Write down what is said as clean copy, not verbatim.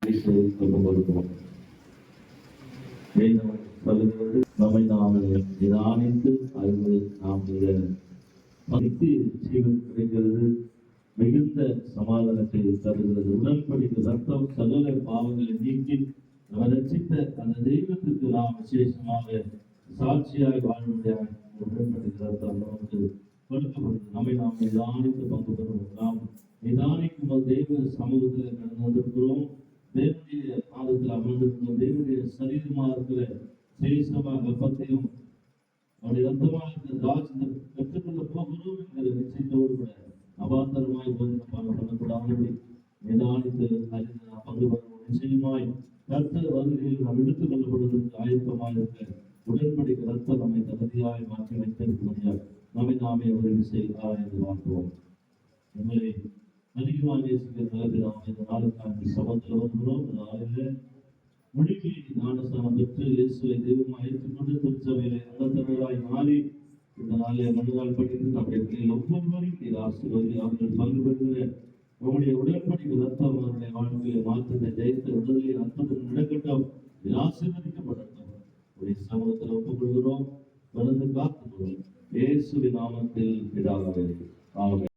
கொடுக்கிறோம். சொல்லுகிறது நம்மை நாம் நிதானித்து அறிந்து நாம் மதித்து ஜீவன் கிடைக்கிறது, மிகுந்த சமாதானத்தை தருகிறது. உடன்படிக்கை ரத்தம் சகல பாவங்களை நீக்கி நம்ம ரட்சித்த அந்த தெய்வத்திற்கு நாம் விசேஷமாக சாட்சியாய் வாழ உடன்படிக்கை ரத்தம் நமக்கு கொடுக்கப்படுது. நம்மை நாம் நிதானித்து பங்கு பெறுவோம். நாம் நிதானிக்கும் தெய்வ சமூகத்தில் கடந்து வந்திருக்கிறோம். தேவனுடைய பாதத்தில் அமர்ந்திருக்கிறோம். தேவனுடைய சரீரமாக இருக்கிற சேஷமாக வெப்பத்தையும் அவருடைய ரத்தமாக இருக்கிற ராஜ்யத்தை பெற்றுக்கொள்ள போகிறோம் என்கிற நிச்சயத்தோடு கூட அபாந்தரமாய் பண்ணக்கூடாது. நிதானித்து அறிந்து நாம் பங்கு பெறுவோம். நிச்சயமாய் கர்த்தர் வருகையில் நாம் எடுத்துக் கொள்ளப்படுவதற்கு ஆயத்தமாக இருக்க உடன்படிக்கை ரத்தம் நம்மை தகுதியாய் மாற்றி வைத்திருக்கிறோம். நம்மை நாமே ஒரு விஷயம் என்று வாழ்த்துவோம். உங்களை அதிகமாக நேசிக்கிற நிலப்பினாமே இந்த நாளுக்கான சபத்தில் வருகிறோம். இந்த நாளில் முடிக்கை ஞானஸ்தானம் பெற்று இயேசுவை தெய்வமாக ஏற்றுக்கொண்டு திருச்சபையிலே அங்கத்தவர்களாய் மாறி இந்த நாளில் மறுநாள் படித்து நம்முடைய பிள்ளைகள் ஒவ்வொருவரையும் நீர் ஆசீர்வதி அவர்கள் பங்கு பெறுகிற உங்களுடைய உடன்படிக்கை ரத்தம் அவருடைய வாழ்க்கையை மாற்றத்தை ஜெயத்தை விடுதலை அற்புதம் நடக்கட்டும். ஆசீர்வதிக்கப்படட்டும். உடைய சமூகத்தில் ஒப்புக்கொள்கிறோம். தொடர்ந்து காத்துக்கொள்ளும். இயேசுவின் நாமத்தில் பிதாவே ஆமென்.